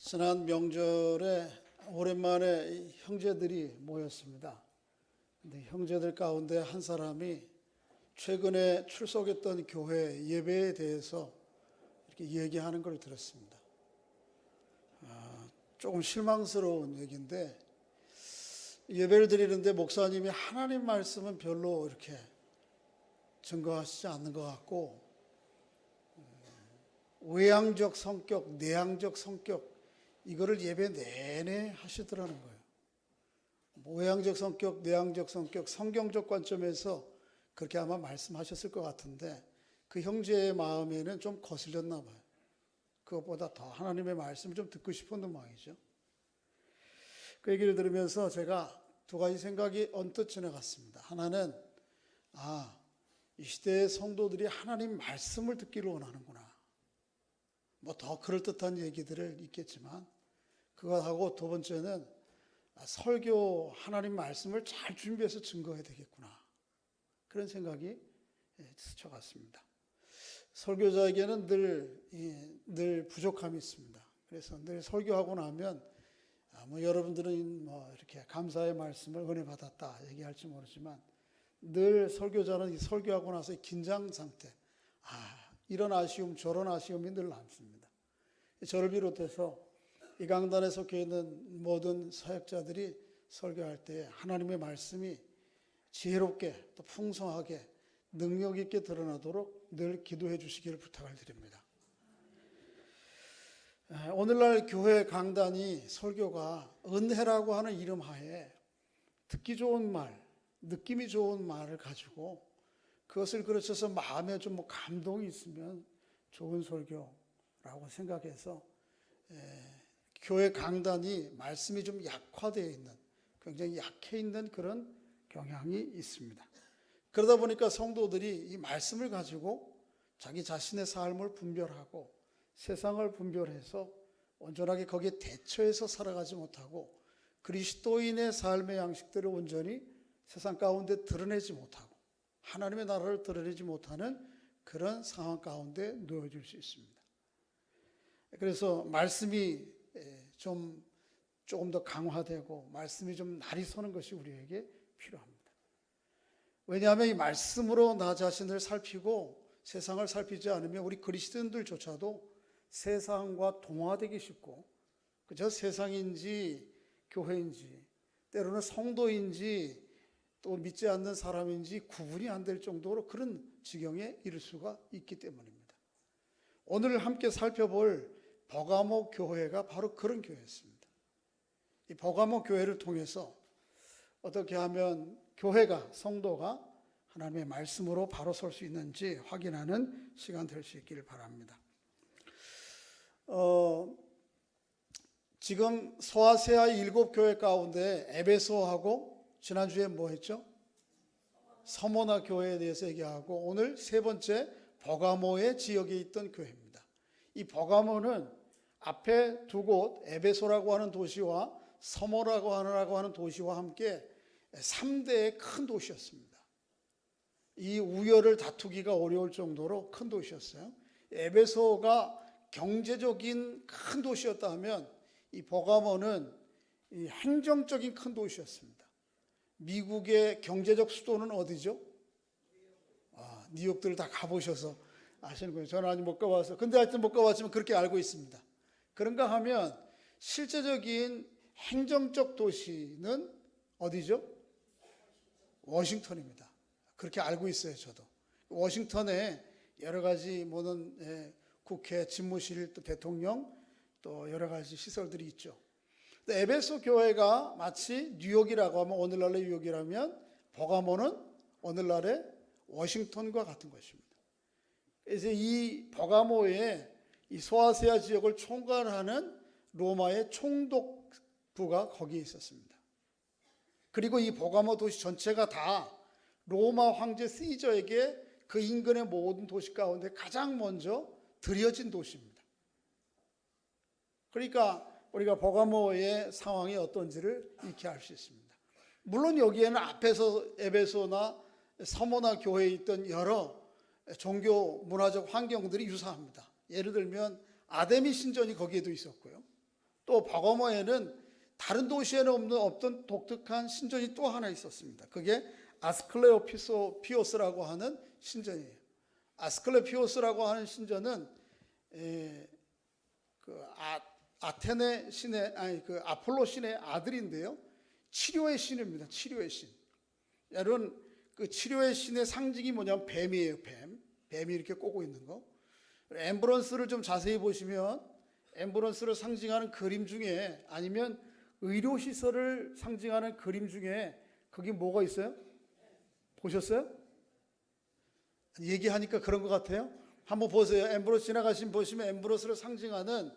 지난 명절에 오랜만에 형제들이 모였습니다. 근데 형제들 가운데 한 사람이 최근에 출석했던 교회 예배에 대해서 이렇게 얘기하는 걸 들었습니다. 조금 실망스러운 얘기인데, 예배를 드리는데 목사님이 하나님 말씀은 별로 이렇게 증거하시지 않는 것 같고, 외향적 성격, 내향적 성격, 이거를 예배 내내 하시더라는 거예요. 외향적 성격, 내향적 성격, 성경적 관점에서 그렇게 아마 말씀하셨을 것 같은데, 그 형제의 마음에는 좀 거슬렸나 봐요. 그것보다 더 하나님의 말씀을 좀 듣고 싶었던 모양이죠. 그 얘기를 들으면서 제가 두 가지 생각이 언뜻 지나갔습니다. 하나는, 이 시대의 성도들이 하나님 말씀을 듣기를 원하는구나. 뭐 더 그럴듯한 얘기들을 있겠지만, 그것하고 두 번째는 설교 하나님 말씀을 잘 준비해서 증거해야 되겠구나. 그런 생각이 스쳐갔습니다. 설교자에게는 늘 부족함이 있습니다. 그래서 늘 설교하고 나면 여러분들은 이렇게 감사의 말씀을 은혜 받았다 얘기할지 모르지만, 늘 설교자는 이 설교하고 나서 긴장 상태, 이런 아쉬움 저런 아쉬움이 늘 남습니다. 저를 비롯해서 이 강단에 속해 있는 모든 사역자들이 설교할 때 하나님의 말씀이 지혜롭게 또 풍성하게 능력 있게 드러나도록 늘 기도해 주시기를 부탁을 드립니다. 오늘날 교회 강단이 설교가 은혜라고 하는 이름 하에 듣기 좋은 말, 느낌이 좋은 말을 가지고 그것을 그르쳐서 마음에 좀 감동이 있으면 좋은 설교라고 생각해서 교회 강단이 말씀이 좀 약화되어 있는, 굉장히 약해 있는 그런 경향이 있습니다. 그러다 보니까 성도들이 이 말씀을 가지고 자기 자신의 삶을 분별하고 세상을 분별해서 온전하게 거기에 대처해서 살아가지 못하고 그리스도인의 삶의 양식들을 온전히 세상 가운데 드러내지 못하고 하나님의 나라를 드러내지 못하는 그런 상황 가운데 놓여질 수 있습니다. 그래서 말씀이 조금 더 강화되고 말씀이 좀 날이 서는 것이 우리에게 필요합니다. 왜냐하면 이 말씀으로 나 자신을 살피고 세상을 살피지 않으면 우리 그리스도인들조차도 세상과 동화되기 쉽고, 그저 세상인지 교회인지 때로는 성도인지 또 믿지 않는 사람인지 구분이 안 될 정도로 그런 지경에 이를 수가 있기 때문입니다. 오늘 함께 살펴볼 버가모 교회가 바로 그런 교회였습니다. 이 버가모 교회를 통해서 어떻게 하면 교회가, 성도가 하나님의 말씀으로 바로 설 수 있는지 확인하는 시간 될 수 있기를 바랍니다. 지금 소아시아 7교회 가운데 에베소하고 지난주에 뭐 했죠? 서모나 교회에 대해서 얘기하고, 오늘 세 번째 버가모의 지역에 있던 교회입니다. 이 버가모는 앞에 두 곳, 에베소라고 하는 도시와 서모라고 하는 도시와 함께 3대의 큰 도시였습니다. 이 우열을 다투기가 어려울 정도로 큰 도시였어요. 에베소가 경제적인 큰 도시였다 하면 이 버가모는 이 행정적인 큰 도시였습니다. 미국의 경제적 수도는 어디죠? 뉴욕들 다 가보셔서 아시는 거예요. 저는 아직 못 가봐서. 근데 하여튼 못 가봤지만 그렇게 알고 있습니다. 그런가 하면 실제적인 행정적 도시는 어디죠? 워싱턴입니다. 그렇게 알고 있어요, 저도. 워싱턴에 여러 가지 국회, 집무실, 또 대통령, 또 여러 가지 시설들이 있죠. 에베소 교회가 마치 뉴욕이라고 하면, 오늘날의 뉴욕이라면 버가모는 오늘날의 워싱턴과 같은 것입니다. 그래서 이 버가모의 이 소아시아 지역을 총괄하는 로마의 총독부가 거기에 있었습니다. 그리고 이 버가모 도시 전체가 다 로마 황제 시저에게 그 인근의 모든 도시 가운데 가장 먼저 드려진 도시입니다. 그러니까 우리가 버가모의 상황이 어떤지를 익히 알 수 있습니다. 물론 여기에는 앞에서 에베소나 서모나 교회에 있던 여러 종교 문화적 환경들이 유사합니다. 예를 들면 아데미 신전이 거기에도 있었고요. 또 버가모에는 다른 도시에는 없던 독특한 신전이 또 하나 있었습니다. 그게 아스클레오피오스라고 하는 신전이에요. 아스클레피오스라고 하는 신전은 아테네 신의 아폴로 신의 아들인데요. 치료의 신입니다. 치료의 신. 여러분 그 치료의 신의 상징이 뭐냐면 뱀이에요. 뱀이 이렇게 꼬고 있는 거. 엠브런스를 좀 자세히 보시면 엠브런스를 상징하는 그림 중에 아니면 의료시설을 상징하는 그림 중에 거기 뭐가 있어요? 보셨어요? 얘기하니까 그런 것 같아요. 한번 보세요. 엠브로스 지나가시면 보시면 엠브로스를 상징하는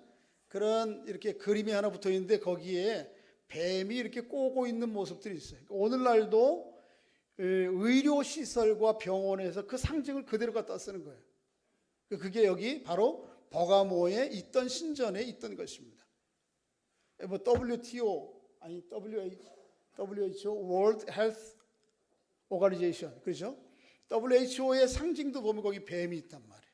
그런 이렇게 그림이 하나 붙어 있는데 거기에 뱀이 이렇게 꼬고 있는 모습들이 있어요. 오늘날도 의료시설과 병원에서 그 상징을 그대로 갖다 쓰는 거예요. 그게 여기 바로 버가모에 있던 신전에 있던 것입니다. 뭐 WTO 아니 WHO World Health Organization 그렇죠? WHO의 상징도 보면 거기 뱀이 있단 말이에요.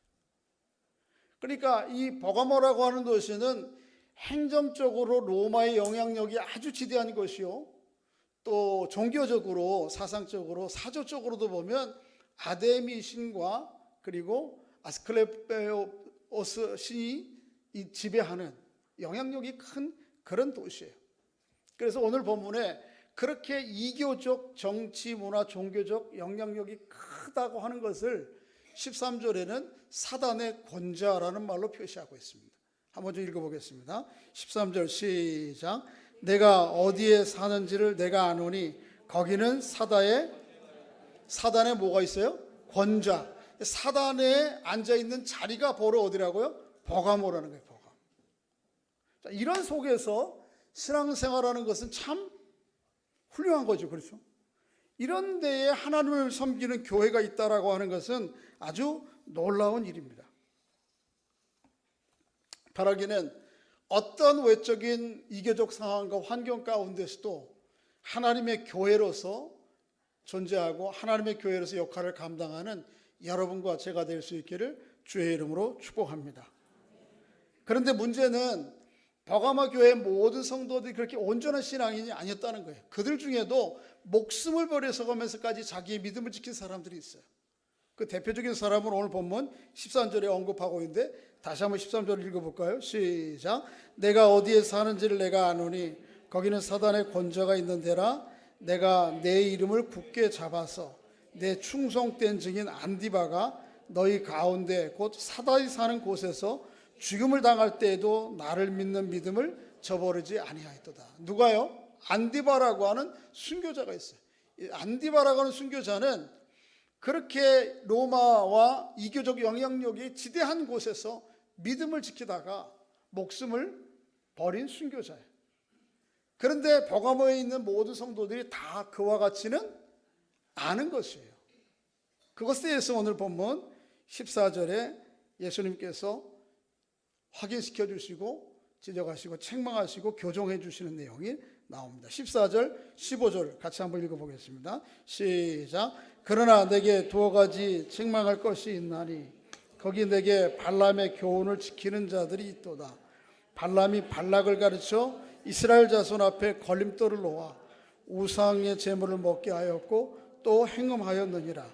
그러니까 이 버가모라고 하는 도시는 행정적으로 로마의 영향력이 아주 지대한 것이요. 또 종교적으로 사상적으로 사조적으로도 보면 아데미 신과 그리고 아스클레피오스 신이 이 지배하는 영향력이 큰 그런 도시예요. 그래서 오늘 본문에 그렇게 이교적 정치, 문화, 종교적 영향력이 크다고 하는 것을 13절에는 사단의 권자라는 말로 표시하고 있습니다. 한번 좀 읽어보겠습니다. 13절 시작. 내가 어디에 사는지를 내가 아노니 거기는 사단에 뭐가 있어요? 권자. 사단에 앉아있는 자리가 바로 어디라고요? 버가모라는 거예요. 버가모. 자, 이런 속에서 신앙생활하는 것은 참 훌륭한 거죠. 그렇죠? 이런 데에 하나님을 섬기는 교회가 있다라고 하는 것은 아주 놀라운 일입니다. 바라기는 어떤 외적인 이교적 상황과 환경 가운데서도 하나님의 교회로서 존재하고 하나님의 교회로서 역할을 감당하는 여러분과 제가 될 수 있기를 주의 이름으로 축복합니다. 그런데 문제는 버가모 교회의 모든 성도들이 그렇게 온전한 신앙인이 아니었다는 거예요. 그들 중에도 목숨을 버려서 가면서까지 자기의 믿음을 지킨 사람들이 있어요. 그 대표적인 사람은 오늘 본문 13절에 언급하고 있는데 다시 한번 13절을 읽어볼까요? 시작. 내가 어디에 사는지를 내가 아노니 거기는 사단의 권자가 있는 데라. 내가 내 이름을 굳게 잡아서 내 충성된 증인 안디바가 너희 가운데 곧 사단이 사는 곳에서 죽음을 당할 때에도 나를 믿는 믿음을 저버리지 아니하였도다. 누가요? 안디바라고 하는 순교자가 있어요. 안디바라고 하는 순교자는 그렇게 로마와 이교적 영향력이 지대한 곳에서 믿음을 지키다가 목숨을 버린 순교자예요. 그런데 버가모에 있는 모든 성도들이 다 그와 같지는 않은 것이에요. 그것에 대해서 오늘 본문 14절에 예수님께서 확인시켜 주시고 지적하시고 책망하시고 교정해 주시는 내용이 나옵니다. 14절 15절 같이 한번 읽어보겠습니다. 시작. 그러나 내게 두어 가지 책망할 것이 있나니 거기 내게 발람의 교훈을 지키는 자들이 있도다. 발람이 발락을 가르쳐 이스라엘 자손 앞에 걸림돌을 놓아 우상의 제물을 먹게 하였고 또 행음하였느니라.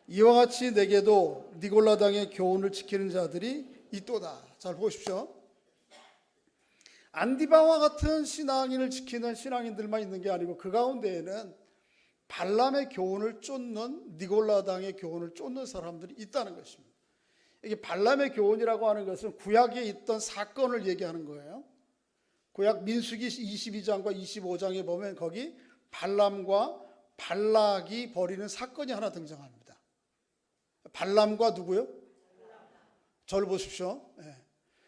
이와 같이 내게도 니골라당의 교훈을 지키는 자들이 있도다. 잘 보십시오. 안디바와 같은 신앙인을 지키는 신앙인들만 있는 게 아니고 그 가운데에는 발람의 교훈을 쫓는 니골라당의 교훈을 쫓는 사람들이 있다는 것입니다. 이게 발람의 교훈이라고 하는 것은 구약에 있던 사건을 얘기하는 거예요. 구약 민수기 22장과 25장에 보면 거기 발람과 발락이 벌이는 사건이 하나 등장합니다. 발람과 누구요? 저를 보십시오.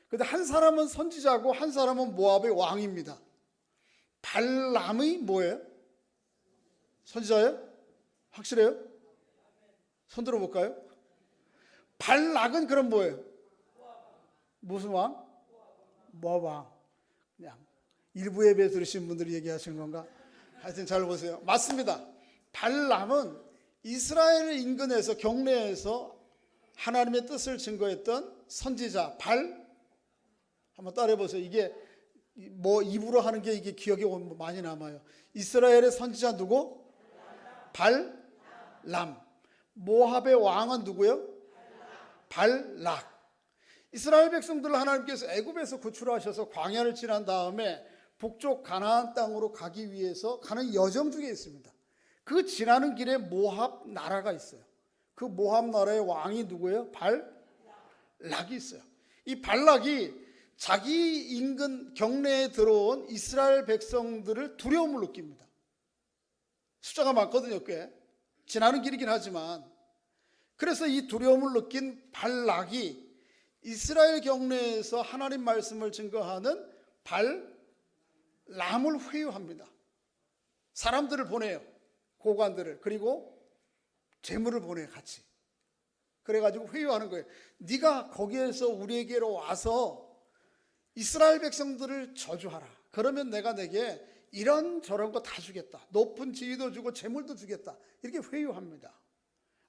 그런데 한 사람은 선지자고 한 사람은 모압의 왕입니다. 발람이 뭐예요? 선지자예요? 확실해요? 손 들어볼까요? 발락은 그럼 뭐예요? 무슨 왕? 모압 왕. 그냥 일부 예배 들으신 분들이 얘기하시는 건가? 하여튼 잘 보세요. 맞습니다. 발람은 이스라엘 인근에서 경내에서 하나님의 뜻을 증거했던 선지자. 발 한번 따라해 보세요. 이게 뭐 입으로 하는 게 이게 기억에 많이 남아요. 이스라엘의 선지자 누구? 발람. 모압의 왕은 누구요? 발락. 이스라엘 백성들을 하나님께서 애굽에서 구출하셔서 광야를 지난 다음에 북쪽 가나안 땅으로 가기 위해서 가는 여정 중에 있습니다. 그 지나는 길에 모압 나라가 있어요. 그 모압 나라의 왕이 누구예요? 발락이 있어요. 이 발락이 자기 인근 경내에 들어온 이스라엘 백성들을 두려움을 느낍니다. 숫자가 많거든요, 꽤. 지나는 길이긴 하지만. 그래서 이 두려움을 느낀 발락이 이스라엘 경내에서 하나님 말씀을 증거하는 발람을 회유합니다. 사람들을 보내요. 고관들을. 그리고 재물을 보내요, 같이. 그래가지고 회유하는 거예요. 네가 거기에서 우리에게로 와서 이스라엘 백성들을 저주하라. 그러면 내가 내게 이런저런 거 다 주겠다. 높은 지위도 주고 재물도 주겠다. 이렇게 회유합니다.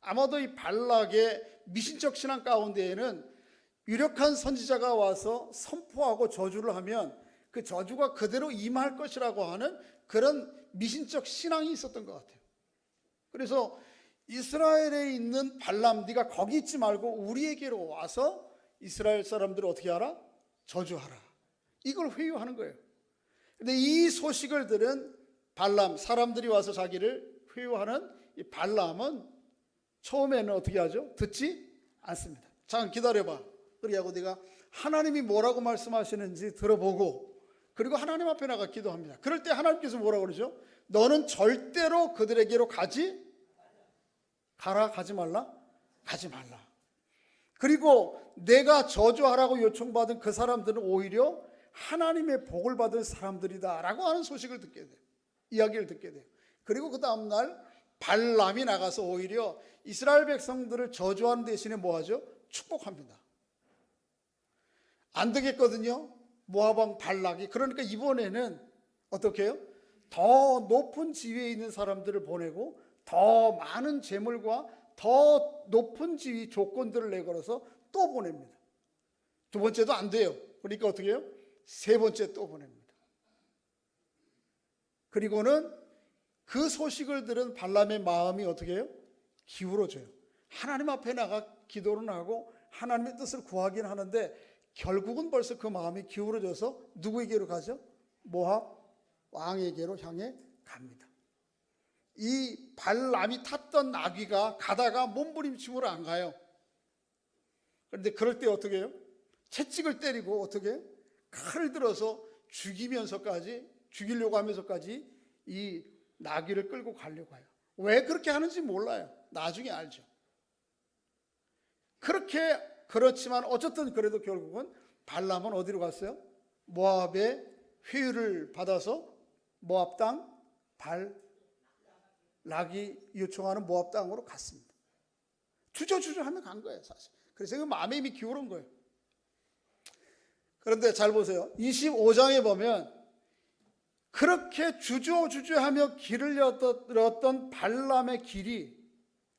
아마도 이 발락의 미신적 신앙 가운데에는 유력한 선지자가 와서 선포하고 저주를 하면 그 저주가 그대로 임할 것이라고 하는 그런 미신적 신앙이 있었던 것 같아요. 그래서 이스라엘에 있는 발람, 네가 거기 있지 말고 우리에게로 와서 이스라엘 사람들을 어떻게 하라? 저주하라. 이걸 회유하는 거예요. 근데 이 소식을 들은 발람, 사람들이 와서 자기를 회유하는 이 발람은 처음에는 어떻게 하죠? 듣지 않습니다. 잠깐 기다려봐. 그리고 내가 하나님이 뭐라고 말씀하시는지 들어보고 그리고 하나님 앞에 나가 기도합니다. 그럴 때 하나님께서 뭐라고 그러죠? 너는 절대로 그들에게로 가지 말라? 가지 말라. 그리고 내가 저주하라고 요청받은 그 사람들은 오히려 하나님의 복을 받을 사람들이다 라고 하는 소식을 듣게 돼요. 이야기를 듣게 돼요. 그리고 그 다음날 발람이 나가서 오히려 이스라엘 백성들을 저주하는 대신에 뭐하죠? 축복합니다. 안 되겠거든요. 모압왕 발락이. 그러니까 이번에는 어떻게 해요? 더 높은 지위에 있는 사람들을 보내고 더 많은 재물과 더 높은 지위 조건들을 내걸어서 또 보냅니다. 두 번째도 안 돼요. 그러니까 어떻게 해요? 세 번째 또 보냅니다. 그리고는 그 소식을 들은 발람의 마음이 어떻게 해요? 기울어져요. 하나님 앞에 나가 기도는 하고 하나님의 뜻을 구하긴 하는데 결국은 벌써 그 마음이 기울어져서 누구에게로 가죠? 모압 왕에게로 향해 갑니다. 이 발람이 탔던 나귀가 가다가 몸부림치므로 안 가요. 그런데 그럴 때 어떻게 해요? 채찍을 때리고 어떻게 해요? 칼을 들어서 죽이려고 하면서까지 이 나귀를 끌고 가려고 해요. 왜 그렇게 하는지 몰라요. 나중에 알죠. 그렇지만 어쨌든 그래도 결국은 발람은 어디로 갔어요? 모압의 회유를 받아서 모압 땅 발락이 요청하는 모압 땅으로 갔습니다. 주저하면 간 거예요, 사실. 그래서 그 마음에 이미 기울은 거예요. 그런데 잘 보세요. 25장에 보면 그렇게 주저하며 길을 잃었던 발람의 길이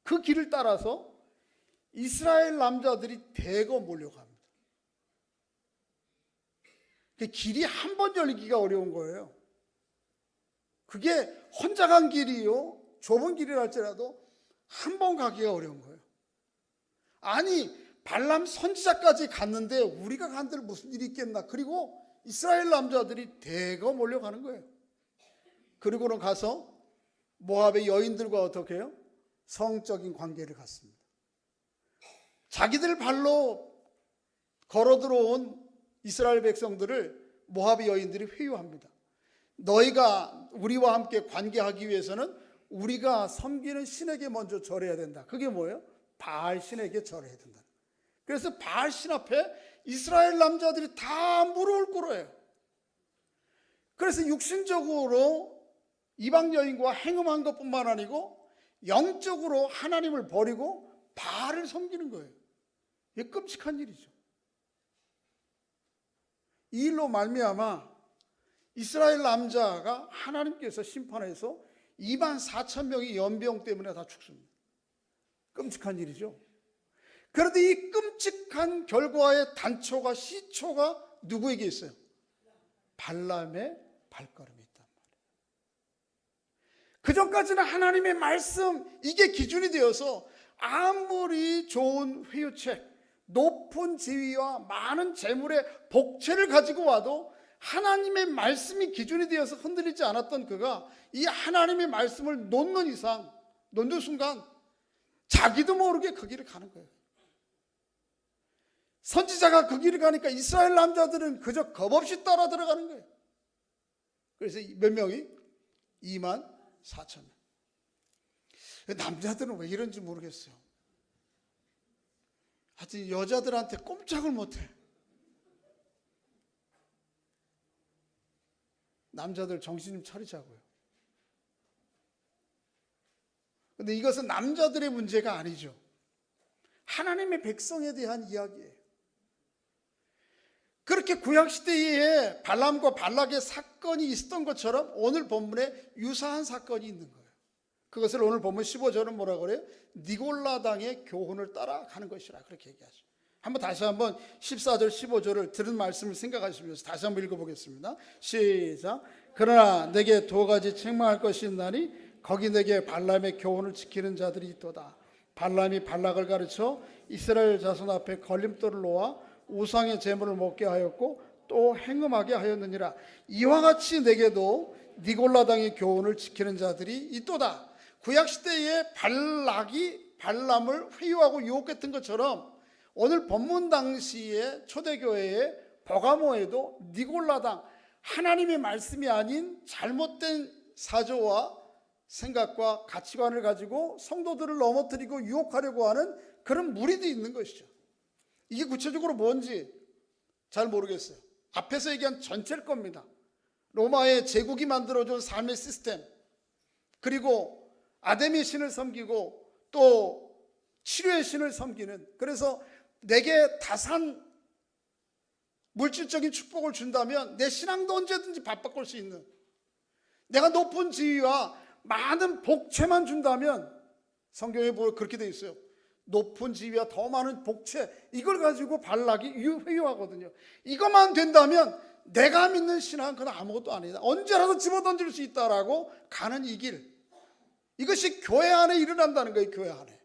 그 길을 따라서 이스라엘 남자들이 대거 몰려갑니다. 그 길이 한 번 열리기가 어려운 거예요. 그게 혼자 간 길이요, 좁은 길이랄지라도 한 번 가기가 어려운 거예요. 아니 발람 선지자까지 갔는데 우리가 간 데를 무슨 일이 있겠나. 그리고 이스라엘 남자들이 대거 몰려가는 거예요. 그리고는 가서 모압의 여인들과 어떻게 해요? 성적인 관계를 갖습니다. 자기들 발로 걸어 들어온 이스라엘 백성들을 모압의 여인들이 회유합니다. 너희가 우리와 함께 관계하기 위해서는 우리가 섬기는 신에게 먼저 절해야 된다. 그게 뭐예요? 바알 신에게 절해야 된다. 그래서 바알 신 앞에 이스라엘 남자들이 다 무릎을 꿇어요. 그래서 육신적으로 이방 여인과 행음한 것뿐만 아니고 영적으로 하나님을 버리고 바알을 섬기는 거예요. 이게 끔찍한 일이죠. 이 일로 말미암아 이스라엘 남자가 하나님께서 심판해서 24,000명이 연병 때문에 다 죽습니다. 끔찍한 일이죠. 그런데 이 끔찍한 결과의 단초가 시초가 누구에게 있어요? 발람의 발걸음이 있단 말이에요. 그전까지는 하나님의 말씀, 이게 기준이 되어서 아무리 좋은 회유책, 높은 지위와 많은 재물의 복채를 가지고 와도 하나님의 말씀이 기준이 되어서 흔들리지 않았던 그가 이 하나님의 말씀을 놓는 순간 자기도 모르게 그 길을 가는 거예요. 선지자가 그 길을 가니까 이스라엘 남자들은 그저 겁없이 따라 들어가는 거예요. 그래서 몇 명이? 24,000명. 남자들은 왜 이런지 모르겠어요. 하여튼 여자들한테 꼼짝을 못해. 남자들 정신 좀 차리자고요. 근데 이것은 남자들의 문제가 아니죠. 하나님의 백성에 대한 이야기예요. 그렇게 구약시대에 발람과 발락의 사건이 있었던 것처럼 오늘 본문에 유사한 사건이 있는 거예요. 그것을 오늘 본문 15절은 뭐라 그래요? 니골라당의 교훈을 따라가는 것이라 그렇게 얘기하죠. 다시 한번 14절 15절을 들은 말씀을 생각하시면서 다시 한번 읽어보겠습니다. 시작. 그러나 내게 두 가지 책망할 것이 있나니 거기 내게 발람의 교훈을 지키는 자들이 있도다. 발람이 발락을 가르쳐 이스라엘 자손 앞에 걸림돌을 놓아 우상의 제물을 먹게 하였고 또 행음하게 하였느니라. 이와 같이 내게도 니골라당의 교훈을 지키는 자들이 있도다. 구약시대에 발락이 발람을 회유하고 유혹했던 것처럼 오늘 본문 당시에 초대교회의 버가모에도 니골라당, 하나님의 말씀이 아닌 잘못된 사조와 생각과 가치관을 가지고 성도들을 넘어뜨리고 유혹하려고 하는 그런 무리도 있는 것이죠. 이게 구체적으로 뭔지 잘 모르겠어요. 앞에서 얘기한 전체일 겁니다. 로마의 제국이 만들어준 삶의 시스템, 그리고 아데미 신을 섬기고 또 치료의 신을 섬기는, 그래서 내게 다산 물질적인 축복을 준다면 내 신앙도 언제든지 바꿔볼 수 있는, 내가 높은 지위와 많은 복채만 준다면, 성경에 보면 그렇게 되어 있어요. 높은 지위와 더 많은 복채, 이걸 가지고 발락이 회유하거든요. 이것만 된다면 내가 믿는 신앙은 그건 아무것도 아니다, 언제라도 집어던질 수 있다라고 가는 이 길, 이것이 교회 안에 일어난다는 거예요. 교회 안에.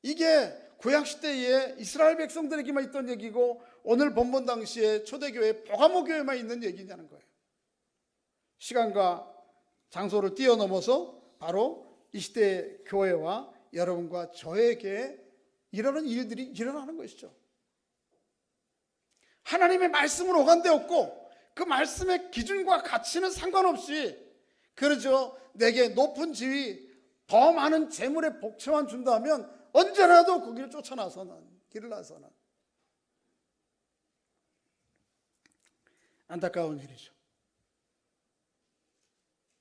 이게 구약시대에 이스라엘 백성들에게만 있던 얘기고 오늘 본문 당시에 초대교회 버가모 교회만 있는 얘기냐는 거예요. 시간과 장소를 뛰어넘어서 바로 이 시대의 교회와 여러분과 저에게 이러는 일들이 일어나는 것이죠. 하나님의 말씀은 오간되었고 그 말씀의 기준과 가치는 상관없이, 그러죠, 내게 높은 지위, 더 많은 재물의 복채만 준다면 언제라도 그 길을 쫓아나서는, 길을 나서는, 안타까운 일이죠.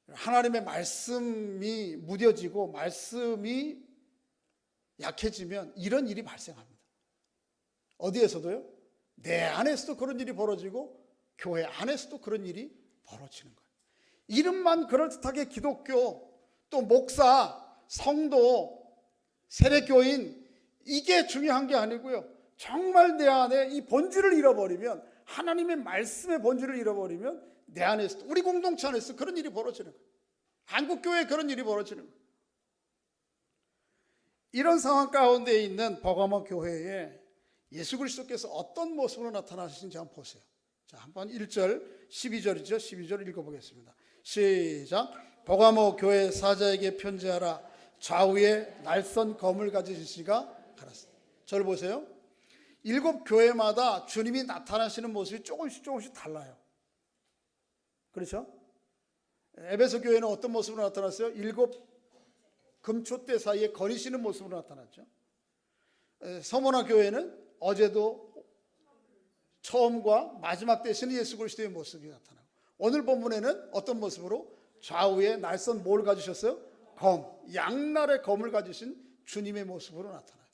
하나님의 말씀이 무뎌지고 말씀이 약해지면 이런 일이 발생합니다. 어디에서도요? 내 안에서도 그런 일이 벌어지고 교회 안에서도 그런 일이 벌어지는 거예요. 이름만 그럴듯하게 기독교, 또 목사, 성도, 세례교인, 이게 중요한 게 아니고요. 정말 내 안에 이 본질을 잃어버리면, 하나님의 말씀의 본질을 잃어버리면 내 안에서도, 우리 공동체 안에서 그런 일이 벌어지는 거예요. 한국교회에 그런 일이 벌어지는 거예요. 이런 상황 가운데 있는 버가모 교회에 예수 그리스도께서 어떤 모습으로 나타나시는지 한번 보세요. 자, 한번 1절, 12절이죠. 12절 읽어보겠습니다. 시작. 버가모 교회 사자에게 편지하라. 좌우에 날선 검을 가지신 씨가 가라사. 저를 보세요. 7 교회마다 주님이 나타나시는 모습이 조금씩 달라요. 그렇죠? 에베소 교회는 어떤 모습으로 나타났어요? 7 금초대 사이에 거니시는 모습으로 나타났죠. 서머나 교회는 어제도 처음과 마지막 되시는 예수 그리스도의 모습이 나타나고, 오늘 본문에는 어떤 모습으로? 좌우에 날선 뭘 가지셨어요? 검, 양날의 검을 가지신 주님의 모습으로 나타나요.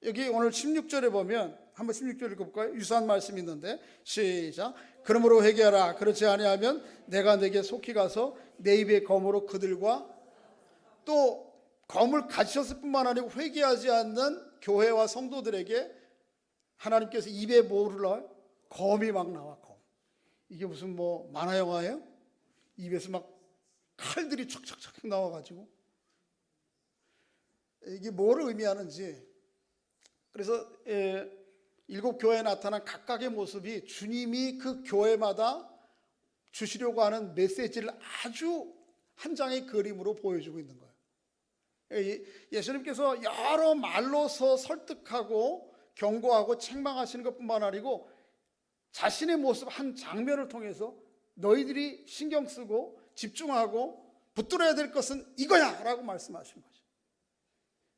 여기 오늘 16절에 보면, 한번 16절 읽어볼까요? 유사한 말씀이 있는데, 시작. 그러므로 회개하라. 그렇지 아니하면 내가 내게 속히 가서 내 입의 검으로 그들과, 또 검을 가지셨을 뿐만 아니고 회개하지 않는 교회와 성도들에게 하나님께서 입에 뭐를 넣어요? 검이 막 나와. 검. 이게 무슨 뭐 만화 영화예요? 입에서 막 칼들이 척척척 나와가지고 이게 뭐를 의미하는지. 그래서 일곱 교회에 나타난 각각의 모습이 주님이 그 교회마다 주시려고 하는 메시지를 아주 한 장의 그림으로 보여주고 있는 거예요. 예수님께서 여러 말로서 설득하고 경고하고 책망하시는 것뿐만 아니고 자신의 모습 한 장면을 통해서 너희들이 신경 쓰고 집중하고 붙들어야 될 것은 이거야 라고 말씀하신 거죠.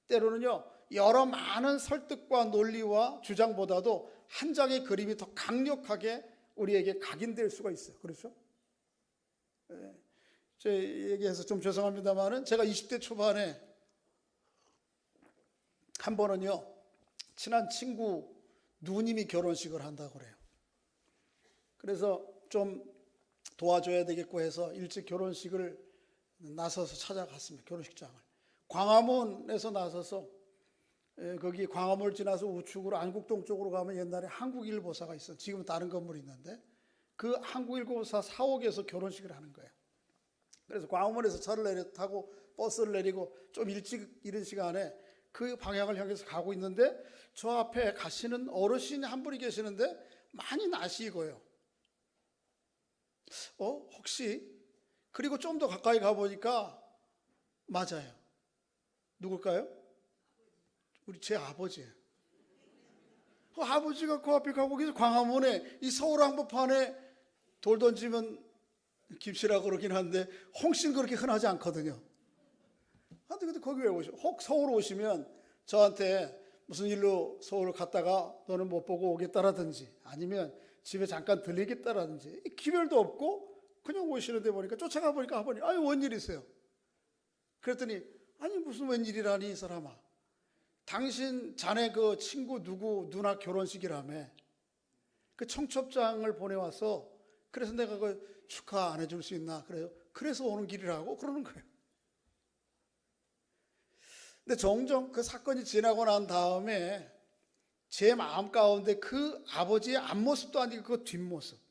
때로는요, 여러 많은 설득과 논리와 주장보다도 한 장의 그림이 더 강력하게 우리에게 각인될 수가 있어요. 그렇죠? 제 얘기해서 좀 죄송합니다만은 제가 20대 초반에 한 번은요, 친한 친구 누님이 결혼식을 한다고 그래요. 그래서 좀 도와줘야 되겠고 해서 일찍 결혼식을 나서서 찾아갔습니다. 결혼식장을 광화문에서 나서서 거기 광화문을 지나서 우측으로 안국동 쪽으로 가면 옛날에 한국일보사가 있어. 지금은 다른 건물이 있는데 그 한국일보사 사옥에서 결혼식을 하는 거예요. 그래서 광화문에서 차를 타고 버스를 내리고 좀 일찍 이른 시간에 그 방향을 향해서 가고 있는데 저 앞에 가시는 어르신이 한 분이 계시는데 많이 나시고요. 혹시? 그리고 좀 더 가까이 가보니까 맞아요. 누굴까요? 우리 제 아버지예요. 그 아버지가 그 앞에 가고 계셔. 광화문에 이 서울 한복판에 돌 던지면 김씨라고 그러긴 한데 홍씨는 그렇게 흔하지 않거든요. 근데 거기 왜 오셔? 혹 서울 오시면 저한테 무슨 일로 서울 갔다가 너는 못 보고 오겠다라든지 아니면 집에 잠깐 들리겠다라든지 기별도 없고 그냥 오시는데 보니까 쫓아가 보니까 아버님 아니 웬일이세요? 그랬더니 아니 무슨 웬일이라니 이 사람아, 당신 자네 그 친구 누구 누나 결혼식이라며 그 청첩장을 보내와서 그래서 내가 그 축하 안 해줄 수 있나 그래요. 그래서 오는 길이라고 그러는 거예요. 근데 종종 그 사건이 지나고 난 다음에 제 마음 가운데 그 아버지의 앞모습도 아니고 그 뒷모습이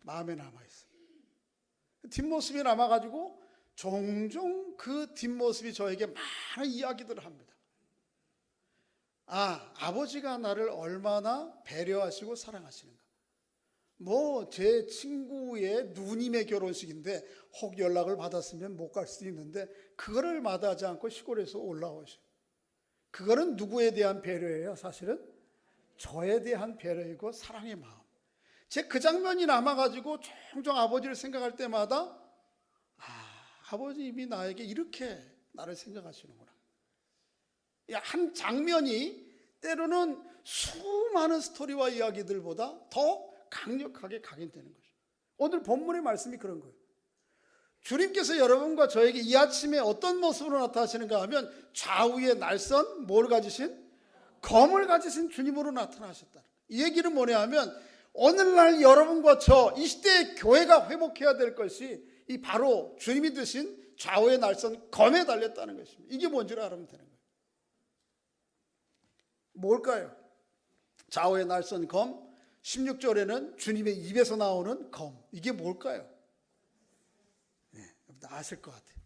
마음에 남아있어요. 뒷모습이 남아가지고 종종 그 뒷모습이 저에게 많은 이야기들을 합니다. 아버지가 나를 얼마나 배려하시고 사랑하시는가. 뭐 제 친구의 누님의 결혼식인데 혹 연락을 받았으면 못 갈 수도 있는데 그거를 마다하지 않고 시골에서 올라오셔. 그거는 누구에 대한 배려예요? 사실은 저에 대한 배려이고 사랑의 마음. 제 그 장면이 남아가지고 종종 아버지를 생각할 때마다 아버님이 나에게 이렇게 나를 생각하시는구나. 한 장면이 때로는 수많은 스토리와 이야기들보다 더 강력하게 각인되는 거죠. 오늘 본문의 말씀이 그런 거예요. 주님께서 여러분과 저에게 이 아침에 어떤 모습으로 나타나시는가 하면 좌우에 날선 뭘 가지신? 검을 가지신 주님으로 나타나셨다. 이 얘기는 뭐냐 하면 오늘날 여러분과 저 이 시대의 교회가 회복해야 될 것이 이 바로 주님이 드신 좌우에 날선 검에 달렸다는 것입니다. 이게 뭔지를 알면 되는 거예요. 뭘까요? 좌우에 날선 검, 16절에는 주님의 입에서 나오는 검. 이게 뭘까요? 아실 것 같아요.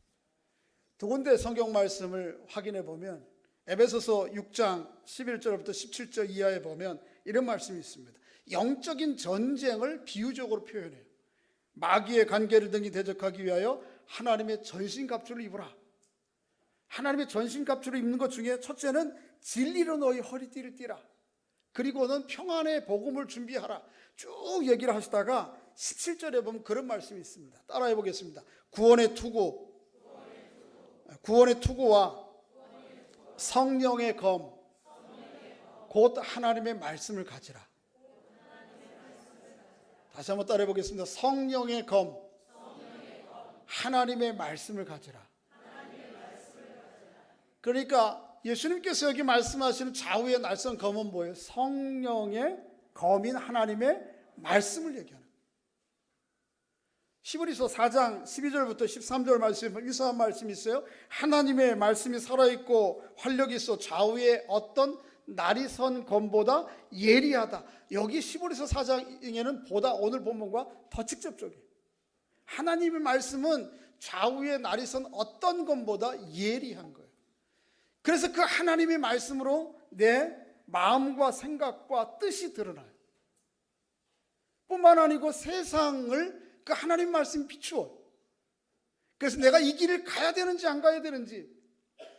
두 군데 성경 말씀을 확인해 보면 에베소서 6장 11절부터 17절 이하에 보면 이런 말씀이 있습니다. 영적인 전쟁을 비유적으로 표현해요. 마귀의 관계를 등이 대적하기 위하여 하나님의 전신갑주를 입으라. 하나님의 전신갑주를 입는 것 중에 첫째는 진리로 너희 허리띠를 띠라. 그리고는 평안의 복음을 준비하라. 쭉 얘기를 하시다가 17절에 보면 그런 말씀이 있습니다. 따라해 보겠습니다. 구원의 투구와 성령의 검, 곧 하나님의 말씀을 가지라. 다시 한번 따라해 보겠습니다. 성령의 검, 하나님의 말씀을 가지라. 그러니까 예수님께서 여기 말씀하시는 좌우의 날선 검은 뭐예요? 성령의 검인 하나님의 말씀을 얘기하는 거예요. 히브리서 4장 12절부터 13절 말씀, 유사한 말씀이 있어요. 하나님의 말씀이 살아있고 활력이 있어 좌우에 어떤 날이 선 검보다 예리하다. 여기 시보리서 4장에는 보다 오늘 본문과 더 직접적이에요. 하나님의 말씀은 좌우에 날이 선 어떤 검보다 예리한 거예요. 그래서 그 하나님의 말씀으로 내 마음과 생각과 뜻이 드러나요. 뿐만 아니고 세상을 그 하나님 말씀이 비추어요. 그래서 내가 이 길을 가야 되는지 안 가야 되는지,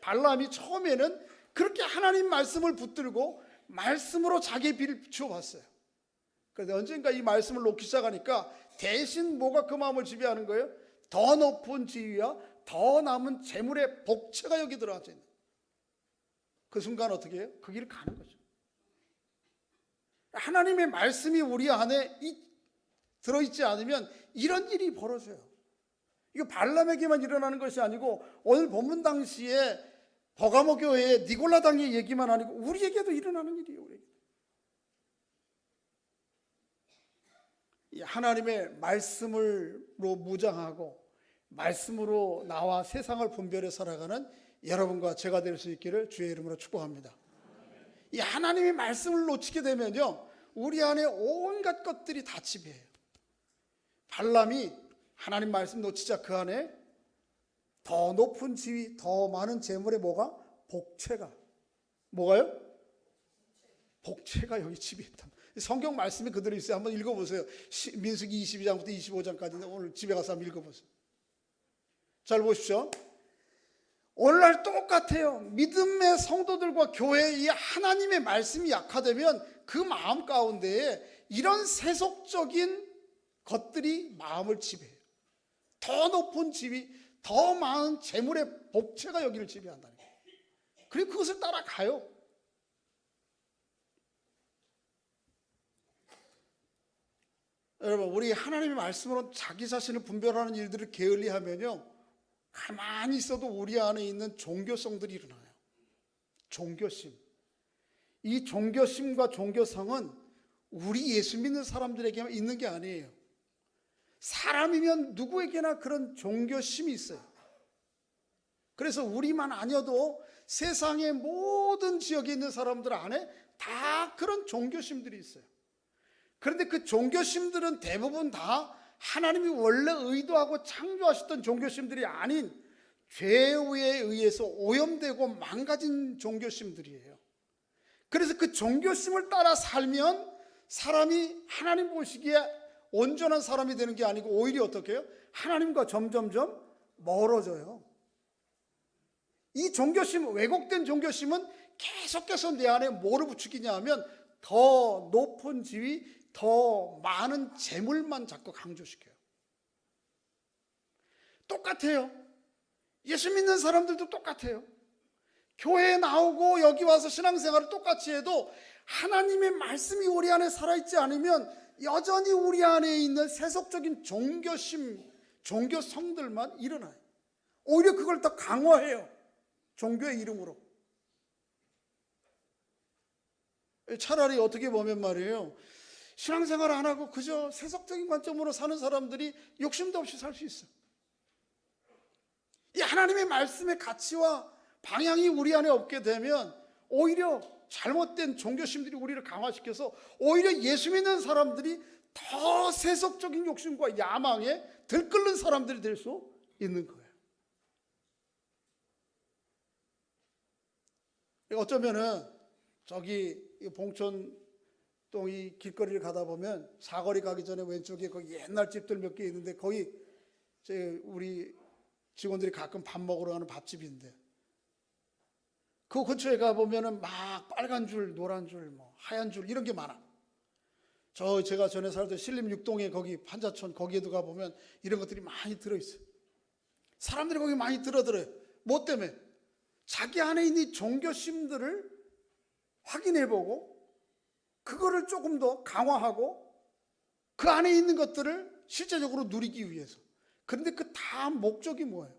발람이 처음에는 그렇게 하나님 말씀을 붙들고 말씀으로 자기의 길을 비추어 봤어요. 그런데 언젠가 이 말씀을 놓기 시작하니까 대신 뭐가 그 마음을 지배하는 거예요? 더 높은 지위와 더 남은 재물의 복채가 여기 들어앉아 있는 거예요. 그 순간 어떻게 해요? 그 길을 가는 거죠. 하나님의 말씀이 우리 안에 들어있지 않으면 이런 일이 벌어져요. 이거 발람에게만 일어나는 것이 아니고 오늘 본문 당시에 버가모 교회의 니골라 당의 얘기만 아니고 우리에게도 일어나는 일이에요. 우리에게. 이 하나님의 말씀으로 무장하고 말씀으로 나와 세상을 분별해 살아가는 여러분과 제가 될 수 있기를 주의 이름으로 축복합니다. 이 하나님의 말씀을 놓치게 되면요, 우리 안에 온갖 것들이 다 지배해요. 발람이 하나님 말씀 놓치자 그 안에 더 높은 지위, 더 많은 재물의 뭐가? 복채가. 뭐가요? 복채가 여기 지배했다. 성경 말씀이 그대로 있어요. 한번 읽어보세요. 민수기 22장부터 25장까지 오늘 집에 가서 한번 읽어보세요. 잘 보십시오. 오늘날 똑같아요. 믿음의 성도들과 교회의 이 하나님의 말씀이 약화되면 그 마음 가운데에 이런 세속적인 것들이 마음을 지배해요. 더 높은 지위, 더 많은 재물의 복채가 여기를 지배한다는 거예요. 그리고 그것을 따라가요. 여러분, 우리 하나님의 말씀으로 자기 자신을 분별하는 일들을 게을리하면요, 가만히 있어도 우리 안에 있는 종교성들이 일어나요. 종교심. 이 종교심과 종교성은 우리 예수 믿는 사람들에게만 있는 게 아니에요. 사람이면 누구에게나 그런 종교심이 있어요. 그래서 우리만 아니어도 세상의 모든 지역에 있는 사람들 안에 다 그런 종교심들이 있어요. 그런데 그 종교심들은 대부분 다 하나님이 원래 의도하고 창조하셨던 종교심들이 아닌 죄에 의해서 오염되고 망가진 종교심들이에요. 그래서 그 종교심을 따라 살면 사람이 하나님 보시기에 온전한 사람이 되는 게 아니고 오히려 어떻게 해요? 하나님과 점점점 멀어져요. 이 종교심, 왜곡된 종교심은 계속해서 내 안에 뭐를 부추기냐 하면 더 높은 지위, 더 많은 재물만 자꾸 강조시켜요. 똑같아요. 예수 믿는 사람들도 똑같아요. 교회에 나오고 여기 와서 신앙생활을 똑같이 해도 하나님의 말씀이 우리 안에 살아있지 않으면 여전히 우리 안에 있는 세속적인 종교심, 종교성들만 일어나요. 오히려 그걸 더 강화해요. 종교의 이름으로. 차라리 어떻게 보면 말이에요, 신앙생활 안 하고 그저 세속적인 관점으로 사는 사람들이 욕심도 없이 살 수 있어요. 이 하나님의 말씀의 가치와 방향이 우리 안에 없게 되면 오히려 잘못된 종교심들이 우리를 강화시켜서 오히려 예수 믿는 사람들이 더 세속적인 욕심과 야망에 들끓는 사람들이 될 수 있는 거예요. 어쩌면은 저기 봉천동 이 길거리를 가다 보면 사거리 가기 전에 왼쪽에 거기 옛날 집들 몇 개 있는데 거기 우리 직원들이 가끔 밥 먹으러 가는 밥집인데 그 근처에 가보면은 막 빨간 줄, 노란 줄, 뭐 하얀 줄 이런 게 많아. 제가 전에 살던 신림 6동에 거기 판자촌 거기에도 가보면 이런 것들이 많이 들어있어요. 사람들이 거기 많이 들어들어요. 뭐 때문에? 자기 안에 있는 종교심들을 확인해보고 그거를 조금 더 강화하고 그 안에 있는 것들을 실제적으로 누리기 위해서. 그런데 그 다 목적이 뭐예요?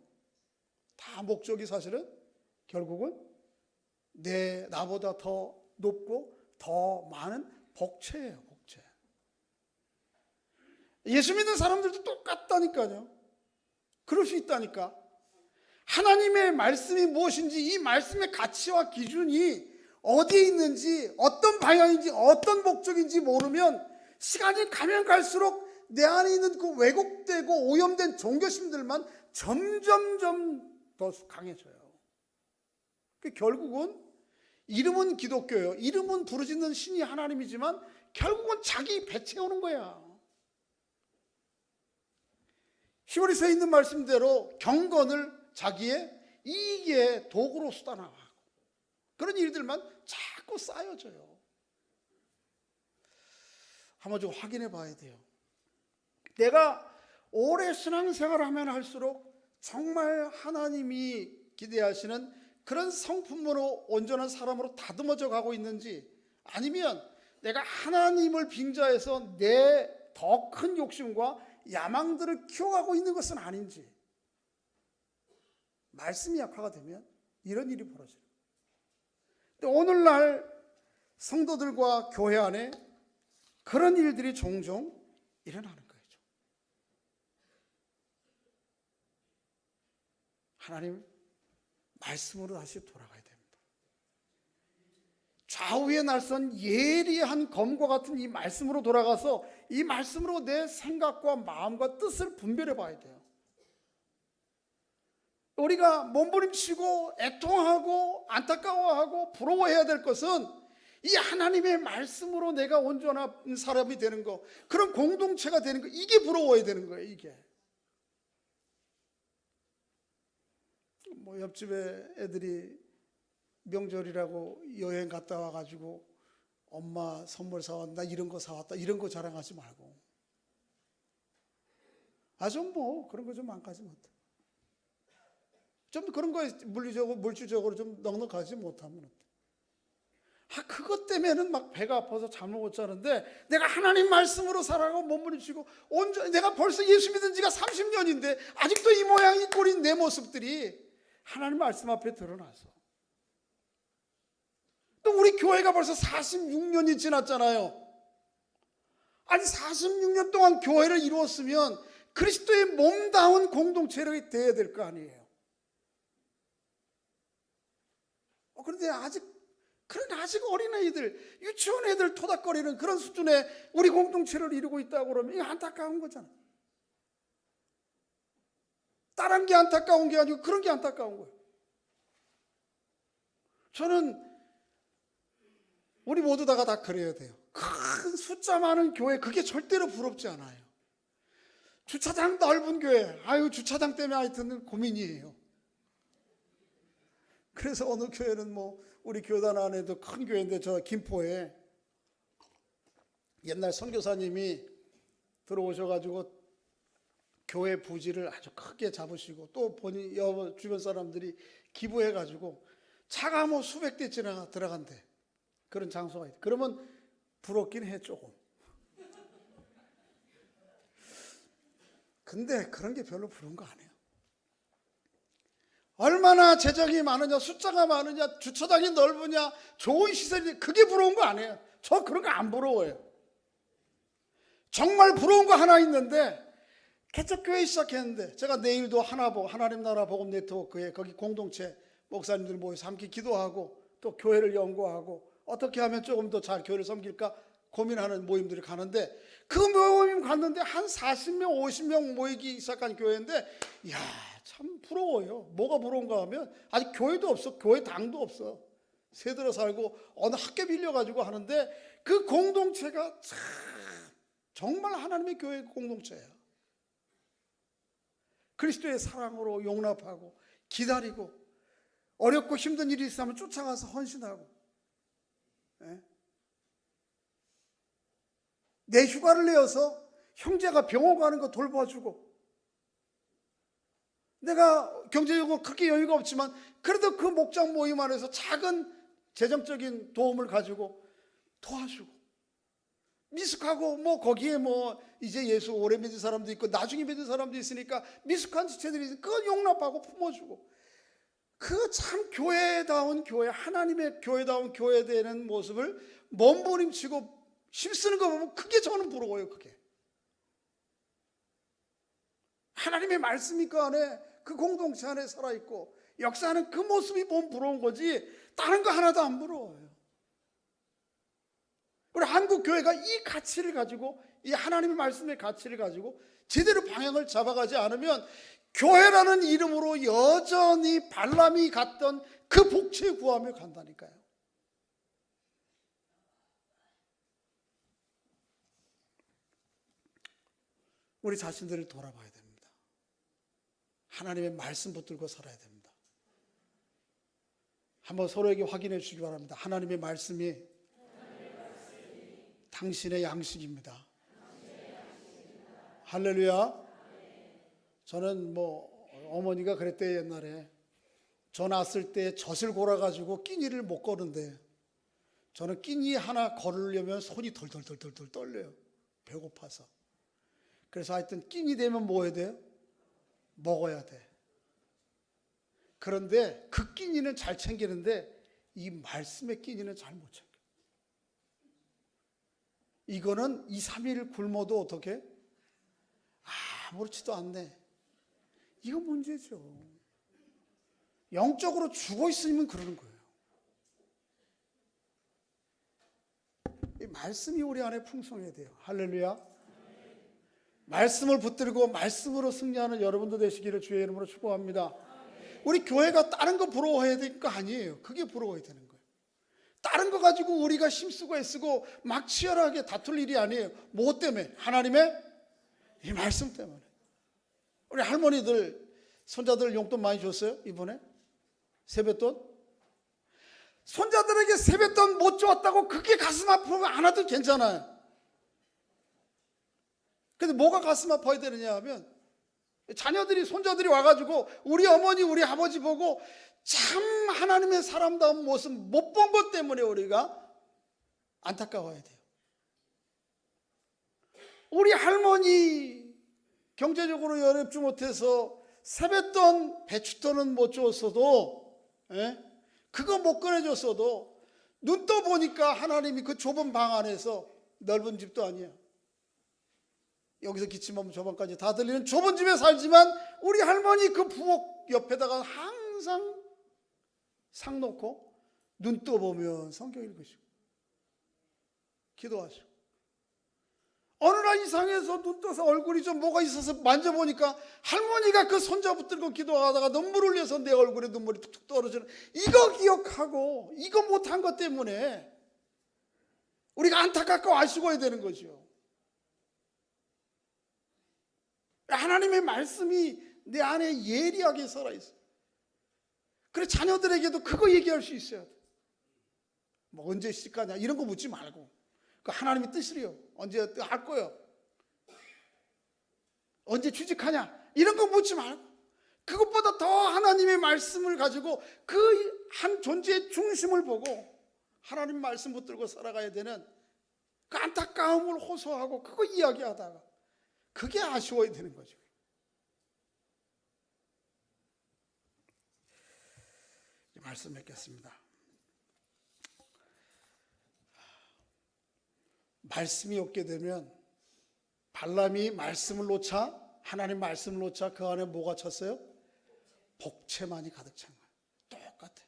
다 목적이 사실은 결국은 나보다 더 높고 더 많은 복채예요. 복채. 예수 믿는 사람들도 똑같다니까요. 그럴 수 있다니까. 하나님의 말씀이 무엇인지 이 말씀의 가치와 기준이 어디에 있는지, 어떤 방향인지, 어떤 목적인지 모르면 시간이 가면 갈수록 내 안에 있는 그 왜곡되고 오염된 종교심들만 점점점 더 강해져요. 결국은 이름은 기독교예요. 이름은 부르짖는 신이 하나님이지만 결국은 자기 배 채우는 거야. 히브리서에 있는 말씀대로 경건을 자기의 이익의 도구로 수단화하고 그런 일들만 자꾸 쌓여져요. 한번 좀 확인해 봐야 돼요. 내가 오래 신앙생활을 하면 할수록 정말 하나님이 기대하시는 그런 성품으로 온전한 사람으로 다듬어져 가고 있는지, 아니면 내가 하나님을 빙자해서 내 더 큰 욕심과 야망들을 키워가고 있는 것은 아닌지, 말씀이 약화가 되면 이런 일이 벌어져요. 근데 오늘날 성도들과 교회 안에 그런 일들이 종종 일어나는 거예요. 하나님 말씀으로 다시 돌아가야 됩니다. 좌우의 날선 예리한 검과 같은 이 말씀으로 돌아가서 이 말씀으로 내 생각과 마음과 뜻을 분별해 봐야 돼요. 우리가 몸부림치고 애통하고 안타까워하고 부러워해야 될 것은 이 하나님의 말씀으로 내가 온전한 사람이 되는 거, 그런 공동체가 되는 거, 이게 부러워야 되는 거예요. 이게 뭐 옆집에 애들이 명절이라고 여행 갔다 와가지고 엄마 선물 사왔다, 이런 거 사왔다, 이런 거 자랑하지 말고, 좀 뭐 그런 거 좀 안 가지 못해. 좀 그런 거에 물질적으로 좀 넉넉하지 못하면 어때? 그것 때문에는 막 배가 아파서 잠을 못 자는데, 내가 하나님 말씀으로 살아가고 몸부림치고 온전히, 내가 벌써 예수 믿은 지가 30년인데 아직도 이 모양 이 꼴인 내 모습들이 하나님 말씀 앞에 드러나서, 또 우리 교회가 벌써 46년이 지났잖아요. 아니 46년 동안 교회를 이루었으면 그리스도의 몸다운 공동체가 되어야 될 거 아니에요. 그런데 아직 어린아이들, 유치원 애들 토닥거리는 그런 수준의 우리 공동체를 이루고 있다고 그러면 이거 안타까운 거잖아. 다른 게 안타까운 게 아니고 그런 게 안타까운 거예요. 저는 우리 모두 다 그래야 돼요. 큰 숫자 많은 교회, 그게 절대로 부럽지 않아요. 주차장 넓은 교회, 주차장 때문에 하여튼 고민이에요. 그래서 어느 교회는 뭐 우리 교단 안에도 큰 교회인데, 저 김포에 옛날 선교사님이 들어오셔가지고 교회 부지를 아주 크게 잡으시고, 또 본인 주변 사람들이 기부해가지고 차가 뭐 수백 대 들어간대. 그런 장소가 있대. 그러면 부럽긴 해 조금. 근데 그런 게 별로 부러운 거 아니에요. 얼마나 재정이 많으냐, 숫자가 많으냐, 주차장이 넓으냐, 좋은 시설이, 그게 부러운 거 아니에요. 저 그런 거 안 부러워요. 정말 부러운 거 하나 있는데, 개척교회 시작했는데, 제가 내일도 하나님 나라 복음 네트워크에 거기 공동체 목사님들 모여서 함께 기도하고 또 교회를 연구하고 어떻게 하면 조금 더 잘 교회를 섬길까 고민하는 모임들이 가는데, 그 모임 갔는데 한 40명 50명 모이기 시작한 교회인데, 이야 참 부러워요. 뭐가 부러운가 하면 아직 교회도 없어. 교회 당도 없어. 새들어 살고 어느 학교 빌려가지고 하는데, 그 공동체가 참 정말 하나님의 교회 공동체야. 그리스도의 사랑으로 용납하고 기다리고, 어렵고 힘든 일이 있으면 쫓아가서 헌신하고, 내 휴가를 내어서 형제가 병원 가는 거 돌봐주고, 내가 경제적으로 그렇게 여유가 없지만 그래도 그 목장 모임 안에서 작은 재정적인 도움을 가지고 도와주고, 미숙하고 뭐 거기에 뭐 이제 예수 오래 믿은 사람도 있고 나중에 믿은 사람도 있으니까 미숙한 지체들이 그걸 용납하고 품어주고, 그 참 교회다운 교회, 하나님의 교회다운 교회 되는 모습을 몸부림치고 힘쓰는 거 보면 그게 저는 부러워요. 그게 하나님의 말씀이 그 안에, 그 공동체 안에 살아있고 역사하는 그 모습이 보면 부러운 거지, 다른 거 하나도 안 부러워요. 우리 한국 교회가 이 가치를 가지고, 이 하나님의 말씀의 가치를 가지고 제대로 방향을 잡아가지 않으면 교회라는 이름으로 여전히 발람이 갔던 그 복채 구하며 간다니까요. 우리 자신들을 돌아봐야 됩니다. 하나님의 말씀 붙들고 살아야 됩니다. 한번 서로에게 확인해 주시기 바랍니다. 하나님의 말씀이 당신의 양식입니다. 할렐루야. 저는 어머니가 그랬대요. 옛날에 저 낳았을 때 젖을 골아가지고 끼니를 못 거는데, 저는 끼니 하나 걸으려면 손이 덜덜덜덜 떨려요. 배고파서. 그래서 하여튼 끼니 되면 뭐 해야 돼요? 먹어야 돼. 그런데 그 끼니는 잘 챙기는데 이 말씀의 끼니는 잘 못 챙겨. 이거는 2, 3일 굶어도 어떻게? 아무렇지도 않네. 이거 문제죠. 영적으로 죽어 있으면 그러는 거예요. 이 말씀이 우리 안에 풍성해야 돼요. 할렐루야. 말씀을 붙들고 말씀으로 승리하는 여러분도 되시기를 주의 이름으로 축복합니다. 우리 교회가 다른 거 부러워해야 될 거 아니에요. 그게 부러워야 되는 거예요. 다른 거 가지고 우리가 힘쓰고 애쓰고 막 치열하게 다툴 일이 아니에요. 뭐 때문에? 하나님의 이 말씀 때문에. 우리 할머니들, 손자들 용돈 많이 줬어요? 이번에? 세뱃돈? 손자들에게 세뱃돈 못 줬다고 그게 가슴 아프면 안 와도 괜찮아요. 근데 뭐가 가슴 아파야 되느냐 하면, 자녀들이, 손자들이 와가지고 우리 어머니, 우리 아버지 보고 참 하나님의 사람다운 모습 못 본 것 때문에 우리가 안타까워야 돼요. 우리 할머니 경제적으로 여렵지 못해서 세뱃돈, 배춧돈은 못 줬어도, 그거 못 꺼내줬어도 눈 떠보니까 하나님이 그 좁은 방 안에서, 넓은 집도 아니야, 여기서 기침하면 저방까지 다 들리는 좁은 집에 살지만 우리 할머니 그 부엌 옆에다가 항상 상 놓고 눈 떠보면 성경 읽으시고 기도하시고, 어느 날 이상해서 눈 떠서 얼굴이 좀 뭐가 있어서 만져보니까 할머니가 그 손자 붙들고 기도하다가 눈물 흘려서 내 얼굴에 눈물이 툭툭 떨어지는, 이거 기억하고 이거 못한 것 때문에 우리가 안타깝고 아쉬워야 되는 거죠. 하나님의 말씀이 내 안에 예리하게 살아있어요. 그래, 자녀들에게도 그거 얘기할 수 있어야 돼. 뭐 언제 시집가냐 이런 거 묻지 말고, 그 하나님의 뜻이래요. 언제 할 거예요? 언제 취직하냐 이런 거 묻지 말고, 그것보다 더 하나님의 말씀을 가지고 그 한 존재의 중심을 보고 하나님 말씀 붙들고 살아가야 되는 그 안타까움을 호소하고 그거 이야기하다가 그게 아쉬워야 되는 거죠. 말씀 맺겠습니다. 말씀이 없게 되면, 발람이 말씀을 놓자, 하나님 말씀을 놓자 그 안에 뭐가 찼어요? 복채만이 가득 찬 거예요. 똑같아.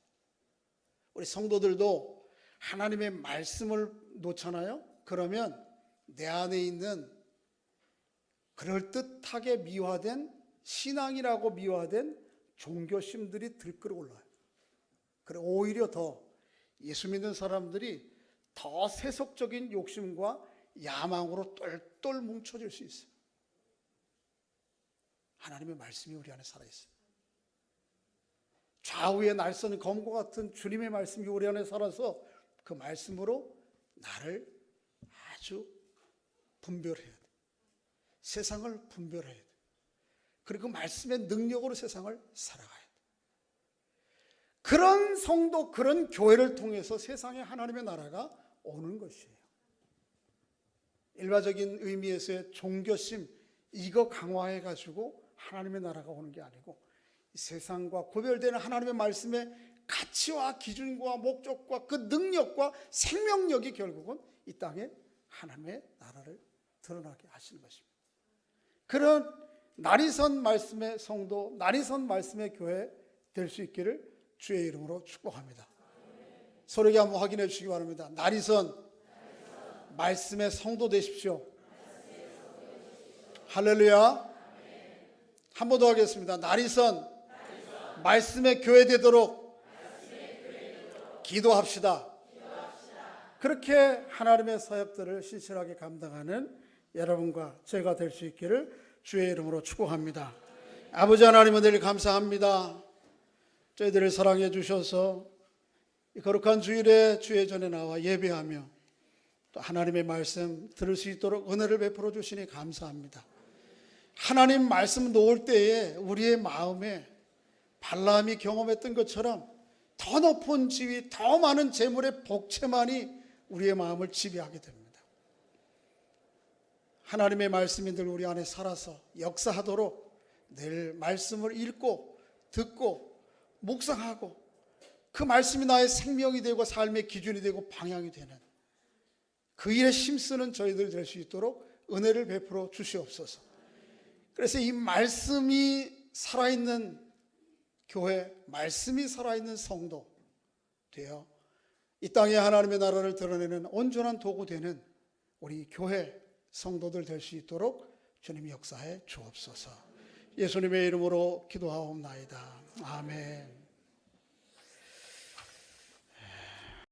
우리 성도들도 하나님의 말씀을 놓잖아요. 그러면 내 안에 있는 그럴듯하게 미화된 신앙이라고 미화된 종교심들이 들끓어 올라요. 그래, 오히려 더 예수 믿는 사람들이 더 세속적인 욕심과 야망으로 똘똘 뭉쳐질 수 있어요. 하나님의 말씀이 우리 안에 살아있어요. 좌우의 날선 검과 같은 주님의 말씀이 우리 안에 살아서 그 말씀으로 나를 아주 분별해야 돼. 세상을 분별해야 돼. 그리고 그 말씀의 능력으로 세상을 살아가야 돼. 그런 성도, 그런 교회를 통해서 세상에 하나님의 나라가 오는 것이에요. 일반적인 의미에서의 종교심, 이거 강화해가지고 하나님의 나라가 오는 게 아니고, 세상과 구별되는 하나님의 말씀의 가치와 기준과 목적과 그 능력과 생명력이 결국은 이 땅에 하나님의 나라를 드러나게 하시는 것입니다. 그런 날이 선 말씀의 성도, 날이 선 말씀의 교회 될 수 있기를 주의 이름으로 축복합니다. 서로에게 한번 확인해 주시기 바랍니다. 날이 선 말씀의 성도 되십시오. 할렐루야. 한 번 더 하겠습니다. 나리선 말씀의 교회 되도록 기도합시다. 그렇게 하나님의 사역들을 신실하게 감당하는 여러분과 제가 될 수 있기를 주의 이름으로 축복합니다. 아버지 하나님 은혜를 감사합니다. 저희들을 사랑해 주셔서 이 거룩한 주일에 주의 전에 나와 예배하며 또 하나님의 말씀 들을 수 있도록 은혜를 베풀어 주시니 감사합니다. 하나님 말씀 놓을 때에 우리의 마음에 발람이 경험했던 것처럼 더 높은 지위, 더 많은 재물의 복채만이 우리의 마음을 지배하게 됩니다. 하나님의 말씀이 늘 우리 안에 살아서 역사하도록 늘 말씀을 읽고 듣고 묵상하고 그 말씀이 나의 생명이 되고 삶의 기준이 되고 방향이 되는 그 일에 힘쓰는 저희들 될 수 있도록 은혜를 베풀어 주시옵소서. 그래서 이 말씀이 살아있는 교회, 말씀이 살아있는 성도 되어 이 땅에 하나님의 나라를 드러내는 온전한 도구 되는 우리 교회 성도들 될 수 있도록 주님 역사해 주옵소서. 예수님의 이름으로 기도하옵나이다. 아멘.